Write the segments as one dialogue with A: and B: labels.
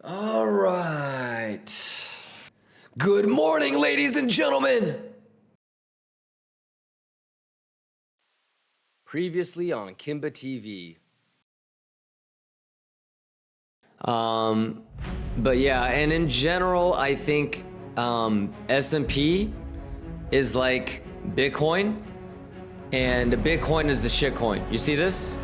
A: All right. Good morning, ladies and gentlemen. Previously on Kimba TV. But yeah, and in general, I think S&P is like Bitcoin, and Bitcoin is the shitcoin. You see this?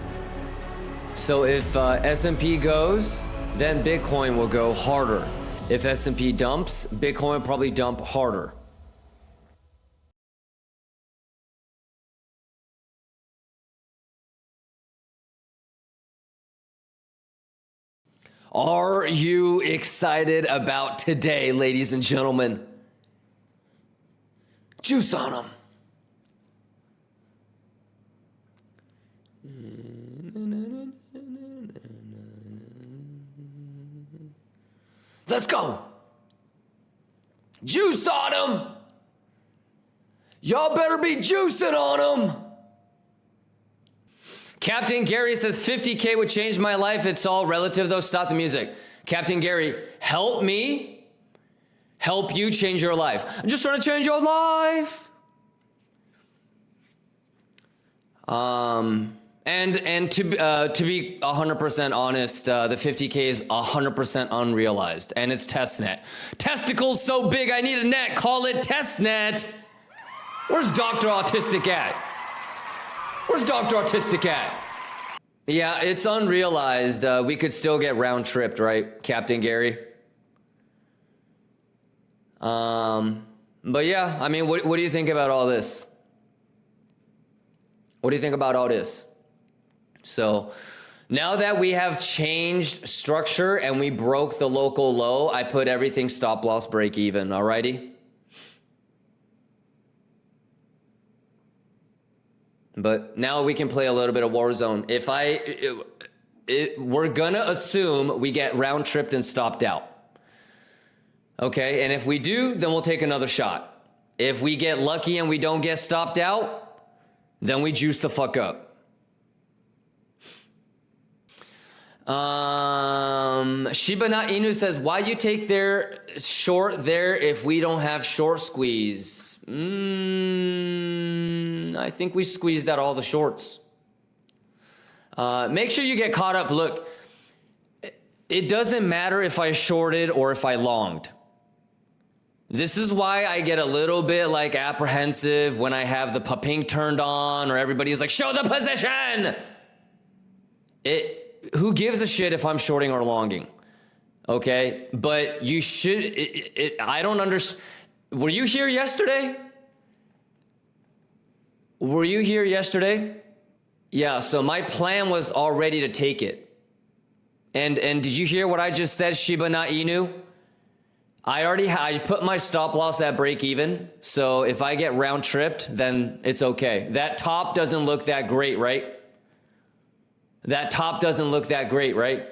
A: So if S&P goes, then Bitcoin will go harder. If S&P dumps, Bitcoin will probably dump harder. Are you excited about today, ladies and gentlemen? Juice on them. Let's go. Juice on them. Y'all better be juicing on them. Captain Gary says 50K would change my life. It's all relative though. Stop the music. Captain Gary, help me help you change your life. I'm just trying to change your life. And to be 100% honest, the 50K is 100% unrealized, and it's testnet. Testicles so big I need a net. Call it testnet. Where's Dr. Autistic at? Where's Dr. Autistic at? Yeah, it's unrealized. We could still get round tripped, right, Captain Gary? But yeah, I mean, what do you think about all this? What do you think about all this? So now that we have changed structure and we broke the local low, I put everything stop loss break even, alrighty? But now we can play a little bit of Warzone. If we're gonna assume we get round tripped and stopped out. Okay, and if we do, then we'll take another shot. If we get lucky and we don't get stopped out, then we juice the fuck up. Shiba Na Inu says, why you take their short there if we don't have short squeeze? I think we squeezed out all the shorts. Make sure you get caught up. Look, it doesn't matter if I shorted or if I longed. This is why I get a little bit like apprehensive when I have the pink turned on or everybody's like, show the position. Who gives a shit if I'm shorting or longing? Okay, but you should, I don't understand. Were you here yesterday? Were you here yesterday? Yeah, so my plan was already to take it. And did you hear what I just said, Shiba Na Inu? I put my stop loss at break even. So if I get round tripped, then it's okay. That top doesn't look that great, right? That top doesn't look that great, right?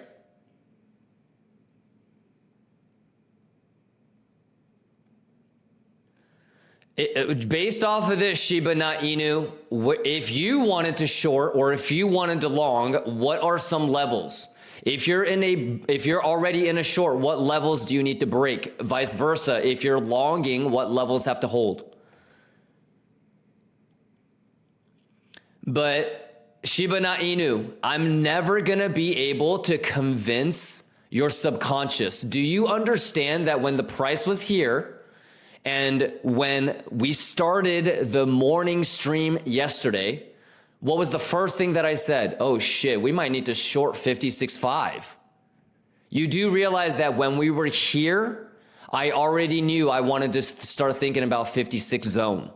A: Based off of this, Shiba Na Inu, if you wanted to short or if you wanted to long, what are some levels? If you're already in a short, what levels do you need to break? Vice versa, if you're longing, what levels have to hold? But Shiba Na Inu, I'm never gonna be able to convince your subconscious. Do you understand that when the price was here and when we started the morning stream yesterday, what was the first thing that I said? Oh shit, we might need to short 56.5. You do realize that when we were here, I already knew I wanted to start thinking about 56 zone.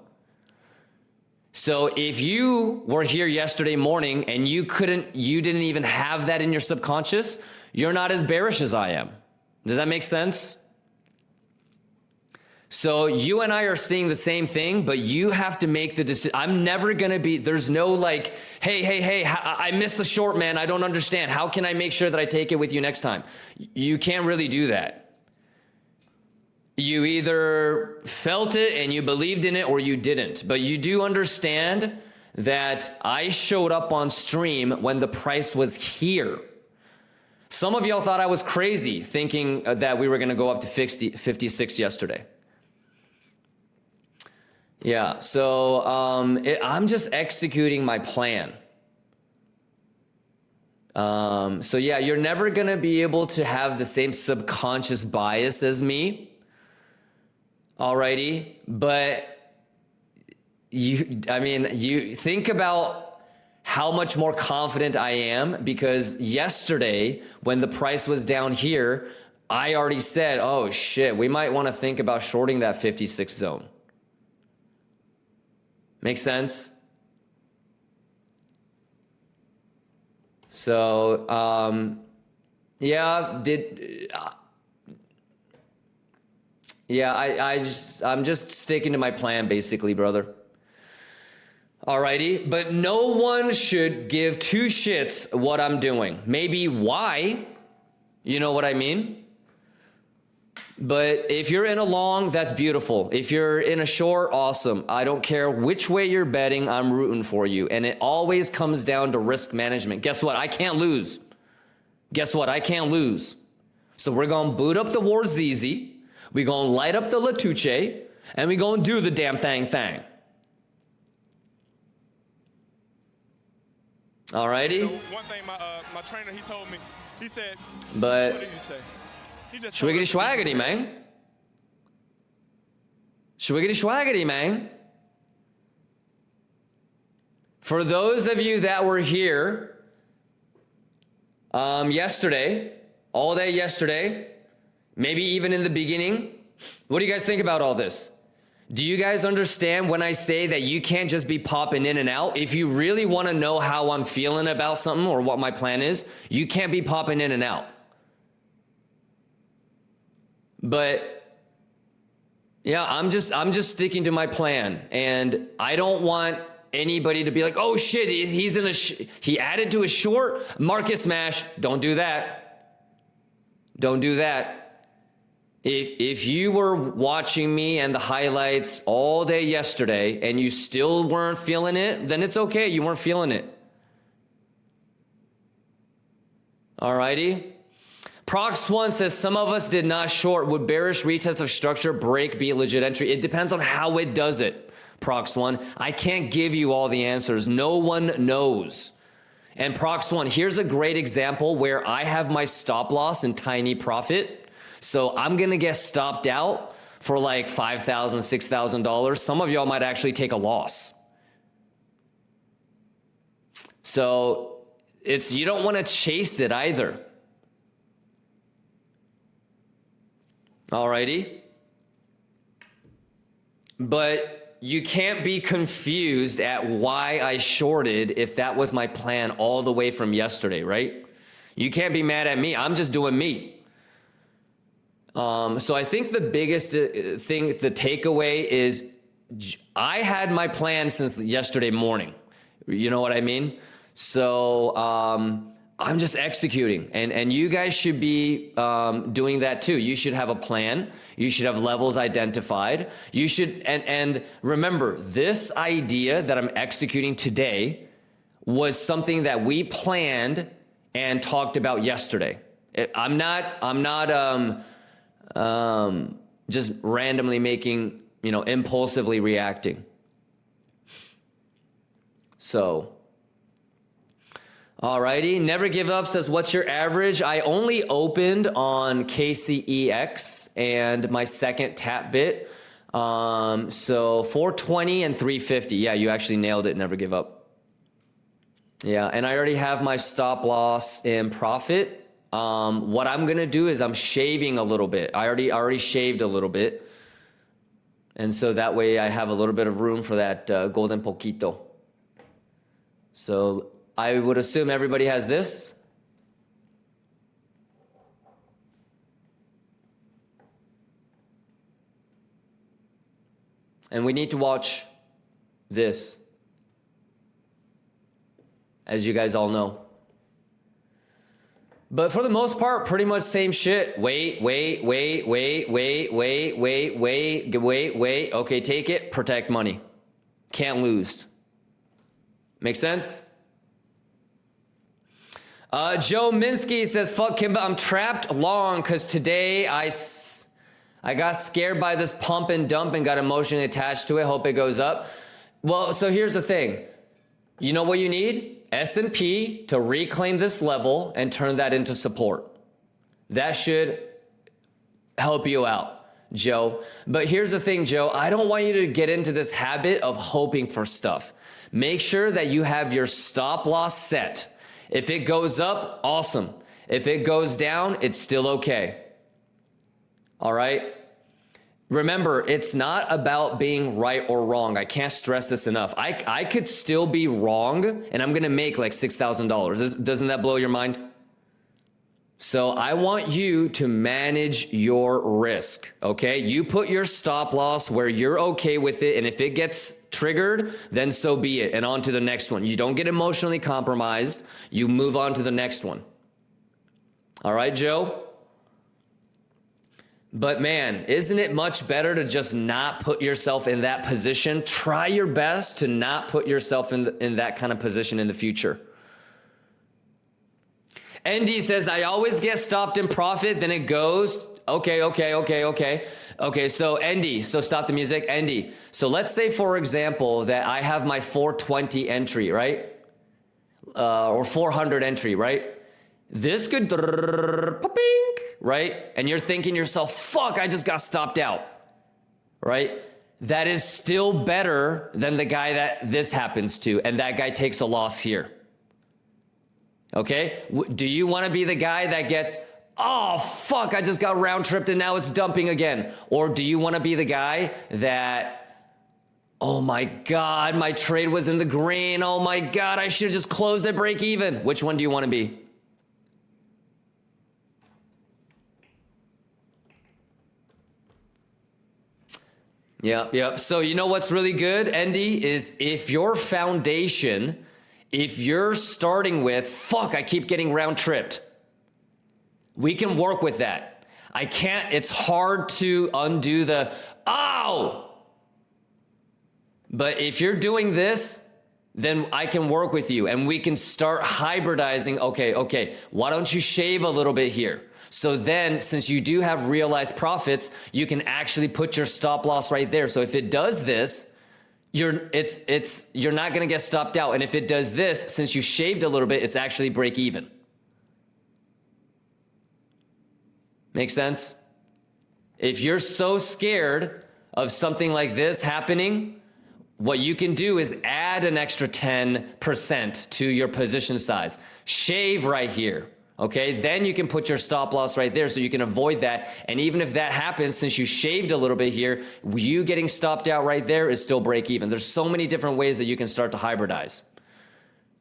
A: So if you were here yesterday morning and you didn't even have that in your subconscious, you're not as bearish as I am. Does that make sense? So you and I are seeing the same thing, but you have to make the decision. I'm never going to be, there's no like, hey, I missed the short, man. I don't understand. How can I make sure that I take it with you next time? You can't really do that. You either felt it and you believed in it or you didn't. But you do understand that I showed up on stream when the price was here. Some of y'all thought I was crazy thinking that we were going to go up to 56 yesterday. Yeah, so I'm just executing my plan. So yeah, you're never going to be able to have the same subconscious bias as me. Alrighty, but you think about how much more confident I am, because yesterday when the price was down here, I already said, oh shit, we might want to think about shorting that 56 zone. Make sense? So, I'm just sticking to my plan basically, brother. Alrighty, but no one should give two shits what I'm doing. Maybe why, you know what I mean? But if you're in a long, that's beautiful. If you're in a short, awesome. I don't care which way you're betting, I'm rooting for you. And it always comes down to risk management. Guess what? I can't lose. Guess what? I can't lose. So we're going to boot up the War ZZ. We're going to light up the Latuche. And we're going to do the damn thing. Alrighty.
B: You know, one thing my trainer, he told me, he said,
A: but
B: what did he say? He just
A: schwiggity schwaggity, man. Schwiggity schwaggity, man. For those of you that were here yesterday, all day yesterday, maybe even in the beginning, what do you guys think about all this? Do you guys understand when I say that you can't just be popping in and out? If you really want to know how I'm feeling about something or what my plan is, you can't be popping in and out. But yeah, I'm just sticking to my plan, and I don't want anybody to be like, "Oh shit, he's in he added to a short market smash." Don't do that. Don't do that. If you were watching me and the highlights all day yesterday and you still weren't feeling it, then it's okay. You weren't feeling it. Alrighty. Prox1 says some of us did not short. Would bearish retest of structure break be a legit entry? It depends on how it does it, Prox1. I can't give you all the answers. No one knows. And Prox1, here's a great example where I have my stop loss and tiny profit. So I'm going to get stopped out for like $5,000, $6,000. Some of y'all might actually take a loss. So you don't want to chase it either. Alrighty. But you can't be confused at why I shorted if that was my plan all the way from yesterday, right? You can't be mad at me. I'm just doing me. So I think the biggest thing, the takeaway is I had my plan since yesterday morning. You know what I mean? So I'm just executing, and you guys should be doing that too. You should have a plan. You should have levels identified. You should, and remember, this idea that I'm executing today was something that we planned and talked about yesterday. I'm not just randomly making, impulsively reacting. So, alrighty. Never Give Up says, what's your average? I only opened on KCEX and my second tap bit. So 420 and 350. Yeah, you actually nailed it. Never give up. Yeah, and I already have my stop loss and profit. What I'm going to do is I'm shaving a little bit. I already shaved a little bit. And so that way I have a little bit of room for that golden poquito. So I would assume everybody has this. And we need to watch this, as you guys all know. But for the most part, pretty much same shit. Wait. Okay, take it, protect money. Can't lose. Make sense? Joe Minsky says, fuck Kimba, I'm trapped long because today I got scared by this pump and dump and got emotionally attached to it. Hope it goes up. Well, so here's the thing. You know what you need? S&P to reclaim this level and turn that into support. That should help you out, Joe. But here's the thing, Joe. I don't want you to get into this habit of hoping for stuff. Make sure that you have your stop loss set. If it goes up, awesome. If it goes down, it's still okay. All right? Remember, it's not about being right or wrong. I can't stress this enough. I could still be wrong, and I'm going to make like $6,000. Doesn't that blow your mind? So I want you to manage your risk, okay? You put your stop loss where you're okay with it, and if it gets triggered, then so be it, and on to the next one. You don't get emotionally compromised. You move on to the next one. All right, Joe? But man, isn't it much better to just not put yourself in that position? Try your best to not put yourself in that kind of position in the future. ND says, I always get stopped in profit, then it goes, okay. Okay, so ND, so stop the music, ND. So let's say, for example, that I have my 420 entry, right? Or 400 entry, right? This could, right? And you're thinking to yourself, fuck, I just got stopped out, right? That is still better than the guy that this happens to, and that guy takes a loss here. Okay? Do you want to be the guy that gets, oh, fuck, I just got round tripped and now it's dumping again? Or do you want to be the guy that, oh my God, my trade was in the green. Oh my God, I should have just closed at break even. Which one do you want to be? Yeah. So you know what's really good, Andy, is if your foundation, if you're starting with, fuck, I keep getting round tripped, we can work with that. It's hard to undo the, ow! But if you're doing this, then I can work with you and we can start hybridizing. Okay, why don't you shave a little bit here? So then, since you do have realized profits, you can actually put your stop loss right there. So if it does this, you're not going to get stopped out. And if it does this, since you shaved a little bit, it's actually break even. Make sense? If you're so scared of something like this happening, what you can do is add an extra 10% to your position size. Shave right here. Okay, then you can put your stop loss right there so you can avoid that. And even if that happens, since you shaved a little bit here, you getting stopped out right there is still break even. There's so many different ways that you can start to hybridize.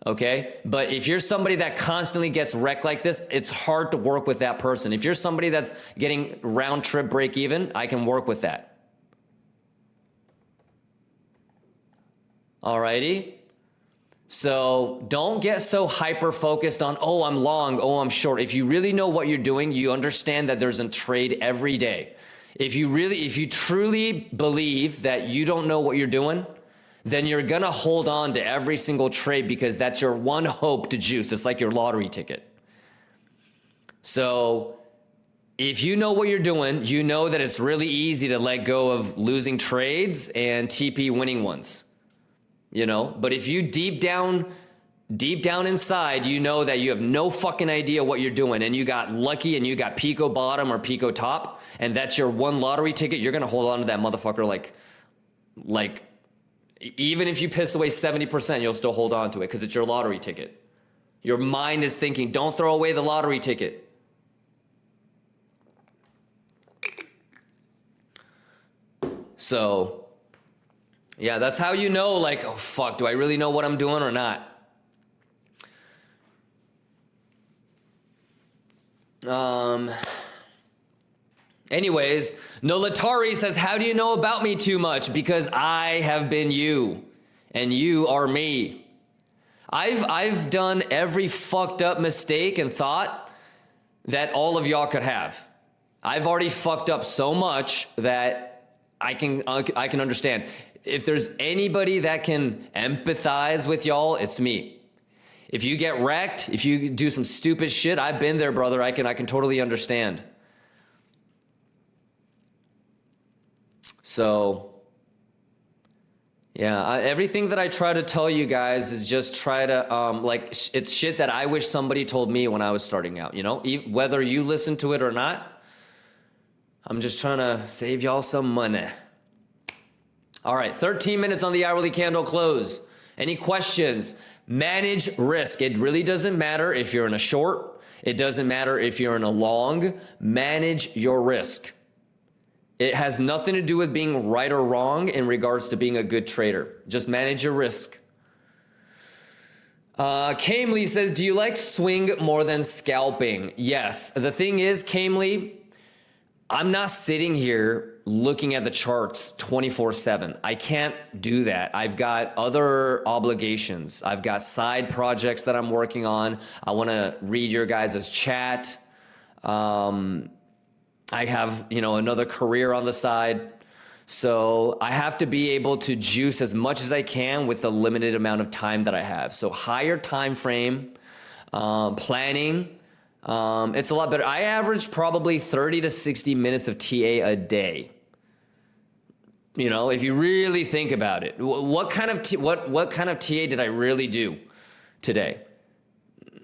A: Okay, but if you're somebody that constantly gets wrecked like this, it's hard to work with that person. If you're somebody that's getting round trip break even, I can work with that. Alrighty. So don't get so hyper focused on, oh, I'm long, oh, I'm short. If you really know what you're doing, you understand that there's a trade every day. If you truly believe that you don't know what you're doing, then you're going to hold on to every single trade because that's your one hope to juice. It's like your lottery ticket. So if you know what you're doing, you know that it's really easy to let go of losing trades and TP winning ones. You know, but if you deep down inside, you know that you have no fucking idea what you're doing and you got lucky and you got Pico bottom or Pico top and that's your one lottery ticket, you're going to hold on to that motherfucker like even if you piss away 70%, you'll still hold on to it because it's your lottery ticket. Your mind is thinking, don't throw away the lottery ticket. So yeah, that's how you know, like, oh, fuck, do I really know what I'm doing or not? Anyways, Nolatari says, how do you know about me too much? Because I have been you, and you are me. I've done every fucked up mistake and thought that all of y'all could have. I've already fucked up so much that I can understand. If there's anybody that can empathize with y'all, it's me. If you get wrecked, if you do some stupid shit, I've been there, brother. I can totally understand. So, yeah, everything that I try to tell you guys is just try to, it's shit that I wish somebody told me when I was starting out, you know, whether you listen to it or not. I'm just trying to save y'all some money. All right, 13 minutes on the hourly candle close. Any questions? Manage risk. It really doesn't matter if you're in a short. It doesn't matter if you're in a long. Manage your risk. It has nothing to do with being right or wrong in regards to being a good trader. Just manage your risk. Kamely says, do you like swing more than scalping? Yes. The thing is, Kamely, I'm not sitting here looking at the charts 24/7. I can't do that. I've got other obligations. I've got side projects that I'm working on. I want to read your guys' chat. I have, you know, another career on the side. So I have to be able to juice as much as I can with the limited amount of time that I have. So higher time frame, planning, it's a lot better. I average probably 30 to 60 minutes of TA a day. You know, if you really think about it, what kind of TA did I really do today?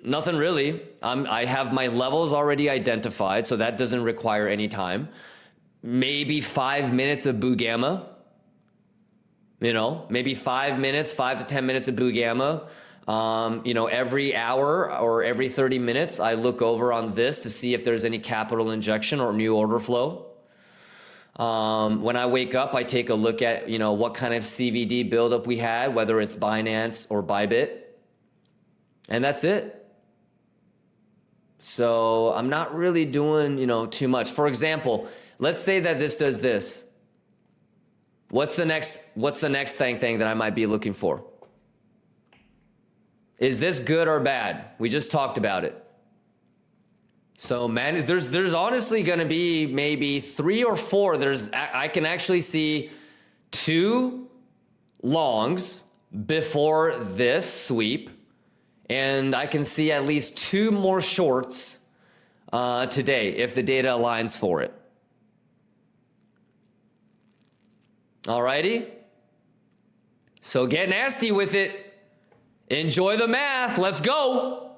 A: Nothing really. I have my levels already identified, so that doesn't require any time. Maybe 5 minutes of Boo Gamma. You know, maybe 5 minutes, 5 to 10 minutes of Boo Gamma. You know, every hour or every 30 minutes, I look over on this to see if there's any capital injection or new order flow. When I wake up, I take a look at, you know, what kind of CVD buildup we had, whether it's Binance or Bybit. And that's it. So I'm not really doing, you know, too much. For example, let's say that this does this. What's the next thing that I might be looking for? Is this good or bad? We just talked about it. So man, there's honestly going to be maybe 3 or 4. I can actually see 2 longs before this sweep, and I can see at least 2 more shorts today if the data aligns for it. Alrighty. So get nasty with it. Enjoy the math. Let's go.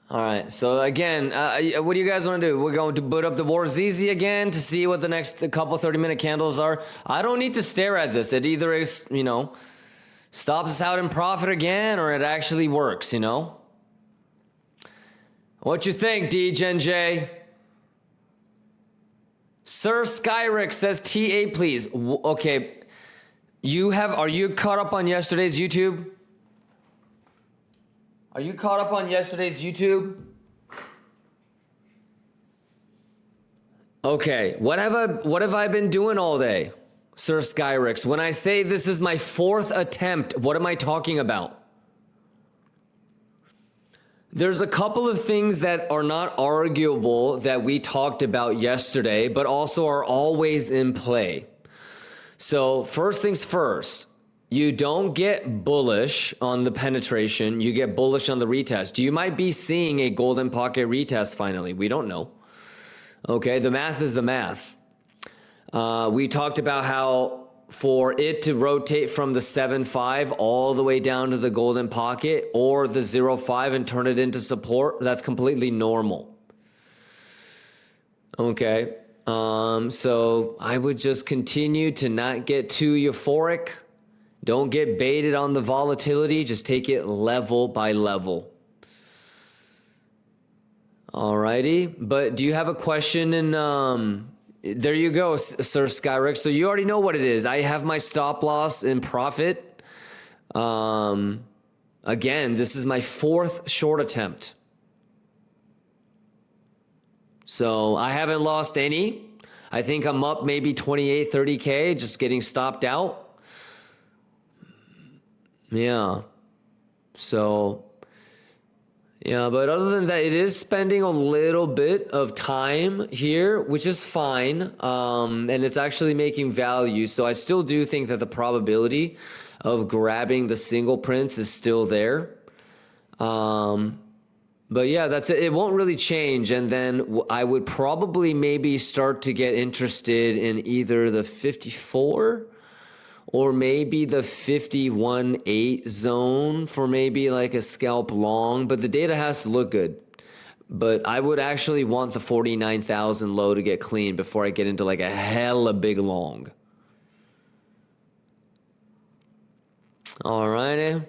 A: All right. So again, what do you guys want to do? We're going to boot up the Warzeezy again to see what the next couple 30-minute candles are. I don't need to stare at this. It either is, you know, stops us out in profit again, or it actually works, you know? What you think, DGenJ? Sir Skyrick says TA, please. Okay. Are you caught up on yesterday's YouTube? Are you caught up on yesterday's YouTube? Okay, what have I been doing all day, Sir Skyrix? When I say this is my 4th attempt, what am I talking about? There's a couple of things that are not arguable that we talked about yesterday, but also are always in play. So first things first, you don't get bullish on the penetration, you get bullish on the retest. You might be seeing a golden pocket retest finally. We don't know. Okay, the math is the math. We talked about how for it to rotate from the 7.5 all the way down to the golden pocket or the 0.5 and turn it into support, that's completely normal. Okay, so I would just continue to not get too euphoric. Don't get baited on the volatility. Just take it level by level. Alrighty, but do you have a question? And there you go, Sir Skyrick. So you already know what it is. I have my stop loss in profit. Again, this is my 4th short attempt. So I haven't lost any. I think I'm up maybe 28, 30K, just getting stopped out. Yeah. So, yeah, but other than that, it is spending a little bit of time here, which is fine. And it's actually making value. So I still do think that the probability of grabbing the single prints is still there. But yeah, that's it. It won't really change. And then I would probably maybe start to get interested in either the 54 or maybe the 51.8 zone for maybe like a scalp long, but the data has to look good. But I would actually want the 49,000 low to get clean before I get into like a hella big long. All righty.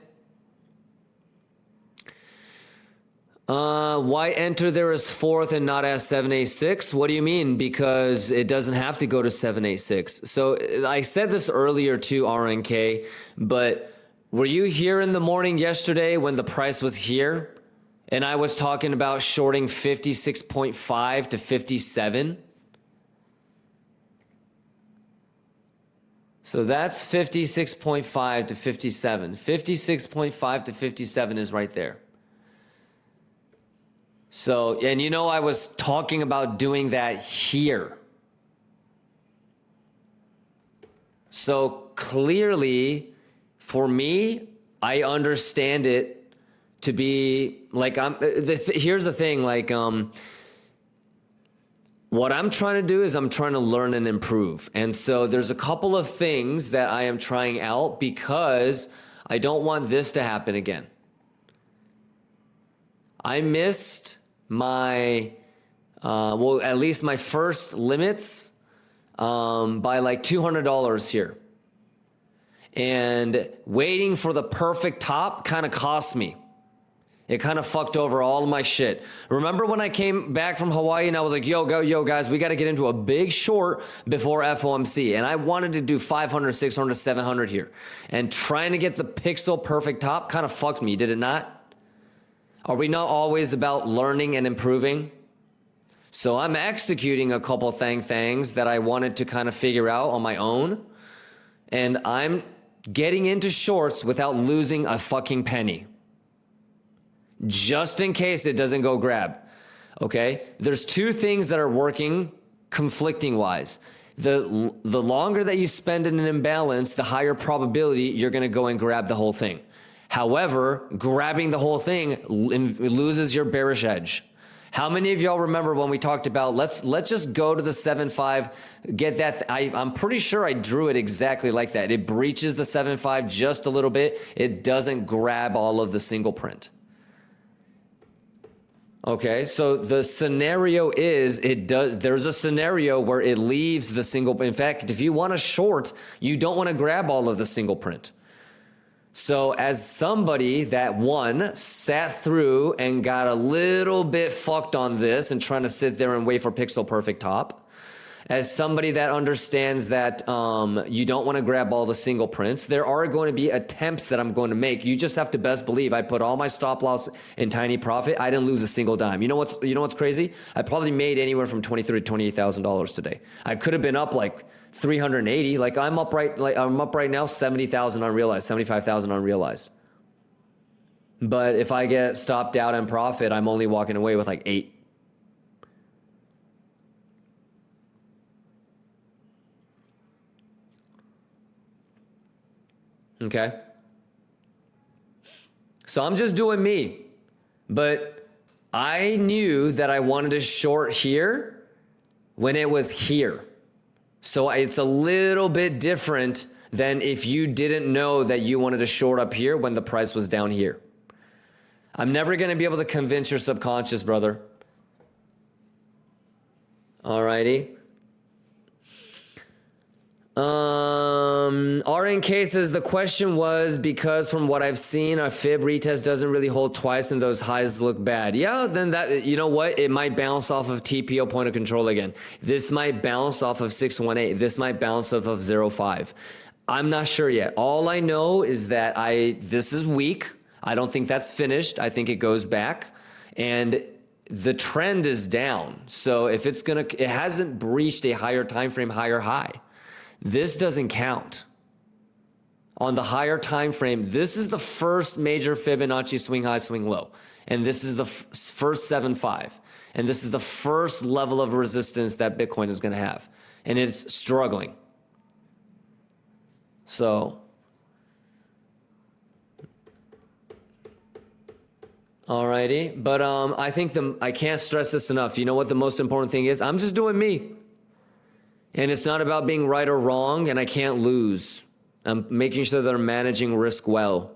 A: Why enter there as 4th and not as 786? What do you mean? Because it doesn't have to go to 786. So I said this earlier to RNK, but were you here in the morning yesterday when the price was here and I was talking about shorting 56.5 to 57? So that's 56.5 to 57. 56.5 to 57 is right there. So, and you know, I was talking about doing that here. So clearly, for me, I understand it to be like, here's the thing, like, what I'm trying to do is I'm trying to learn and improve. And so there's a couple of things that I am trying out because I don't want this to happen again. I missed my, well, at least my first limits by like $200 here. And waiting for the perfect top kind of cost me. It kind of fucked over all of my shit. Remember when I came back from Hawaii and I was like, yo, guys, we got to get into a big short before FOMC. And I wanted to do 500, 600, 700 here. And trying to get the pixel perfect top kind of fucked me, did it not? Are we not always about learning and improving? So I'm executing a couple things that I wanted to kind of figure out on my own. And I'm getting into shorts without losing a fucking penny. Just in case it doesn't go grab. Okay? There's two things that are working conflicting wise. The longer that you spend in an imbalance, the higher probability you're going to go and grab the whole thing. However, grabbing the whole thing loses your bearish edge. How many of y'all remember when we talked about let's just go to the 7.5, get that? I'm pretty sure I drew it exactly like that. It breaches the 7.5 just a little bit. It doesn't grab all of the single print. Okay, so the scenario is there's a scenario where it leaves the single. In fact, if you want a short, you don't want to grab all of the single print. So as somebody that sat through and got a little bit fucked on this and trying to sit there and wait for pixel perfect top, as somebody that understands that you don't want to grab all the single prints, there are going to be attempts that I'm going to make. You just have to best believe I put all my stop loss in tiny profit. I didn't lose a single dime. You know what's crazy? I probably made anywhere from $23,000 to $28,000 today. I could have been up like 380. Like I'm up right now 70,000 unrealized, 75,000 unrealized. But if I get stopped out in profit, I'm only walking away with like 8. Okay. So I'm just doing me, but I knew that I wanted to short here when it was here. So it's a little bit different than if you didn't know that you wanted to short up here when the price was down here. I'm never going to be able to convince your subconscious, brother. Alrighty. RNK says the question was because from what I've seen, a fib retest doesn't really hold twice and those highs look bad. Yeah, then that, you know what? It might bounce off of TPO point of control again. This might bounce off of 618. This might bounce off of 05. I'm not sure yet. All I know is that this is weak. I don't think that's finished. I think it goes back and the trend is down. So if it hasn't breached a higher time frame, higher high. This doesn't count. On the higher time frame, this is the first major Fibonacci swing high, swing low. And this is the first 7.5. And this is the first level of resistance that Bitcoin is going to have. And it's struggling. So Alrighty, but I think I can't stress this enough. You know what the most important thing is? I'm just doing me. And it's not about being right or wrong, and I can't lose. I'm making sure that I'm managing risk well.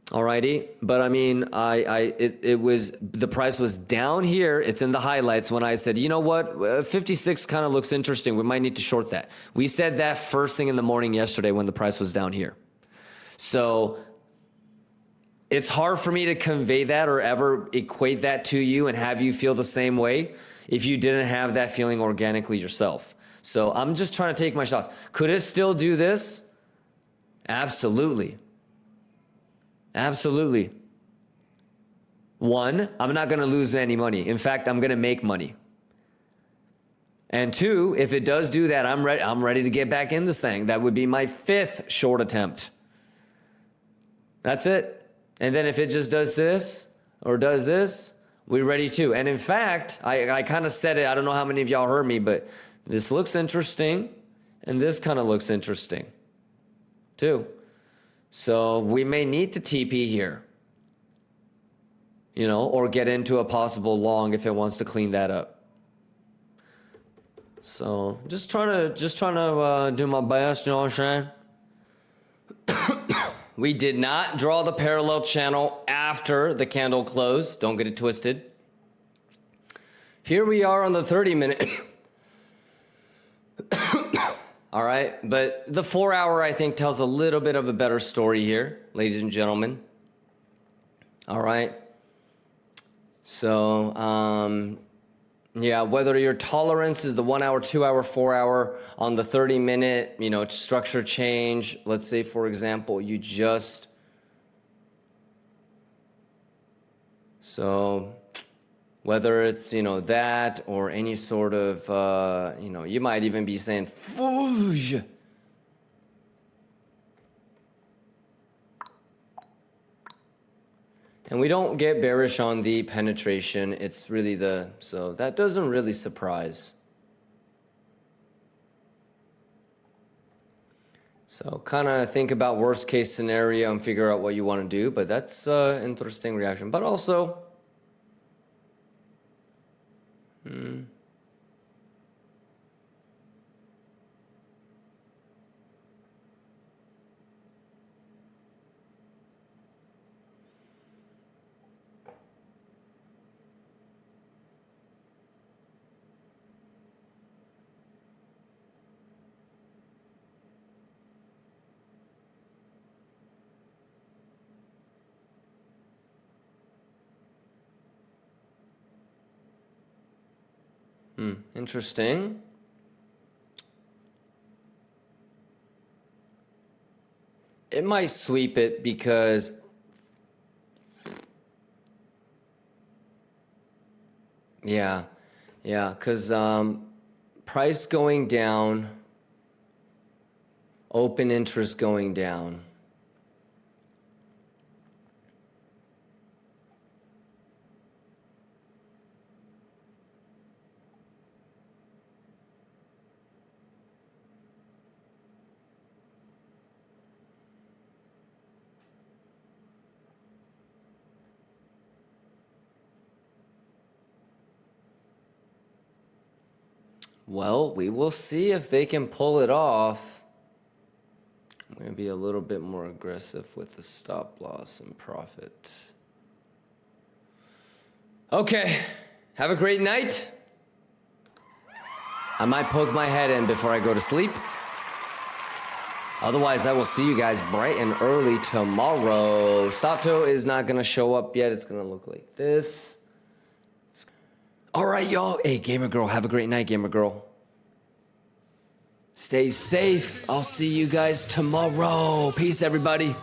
A: Alrighty, but I mean, the price was down here. It's in the highlights when I said, you know what, 56 kind of looks interesting. We might need to short that. We said that first thing in the morning yesterday when the price was down here. So it's hard for me to convey that or ever equate that to you and have you feel the same way if you didn't have that feeling organically yourself. So I'm just trying to take my shots. Could it still do this? Absolutely. Absolutely. One, I'm not going to lose any money. In fact, I'm going to make money. And two, if it does do that, I'm ready to get back in this thing. That would be my 5th short attempt. That's it. And then if it just does this or does this, we're ready too. And in fact, I kind of said it. I don't know how many of y'all heard me, but this looks interesting. And this kind of looks interesting too. So we may need to TP here, you know, or get into a possible long if it wants to clean that up. So just trying to do my best, you know what I'm saying? We did not draw the parallel channel after the candle closed. Don't get it twisted. Here we are on the 30-minute. All right, but the 4-hour, I think, tells a little bit of a better story here, ladies and gentlemen. All right. So, yeah, whether your tolerance is the 1 hour, 2 hour, 4 hour, on the 30-minute, you know, structure change. Let's say, for example, you just, so whether it's, you know, that or any sort of, you know, you might even be saying, foosh. And we don't get bearish on the penetration. It's really so that doesn't really surprise. So kind of think about worst case scenario and figure out what you want to do. But that's an interesting reaction. But also, interesting. It might sweep it because because price going down, open interest going down. Well, we will see if they can pull it off. I'm going to be a little bit more aggressive with the stop loss and profit. Okay, have a great night. I might poke my head in before I go to sleep. Otherwise, I will see you guys bright and early tomorrow. Sato is not going to show up yet. It's going to look like this. All right, y'all. Hey, gamer girl, have a great night, gamer girl. Stay safe. I'll see you guys tomorrow. Peace, everybody.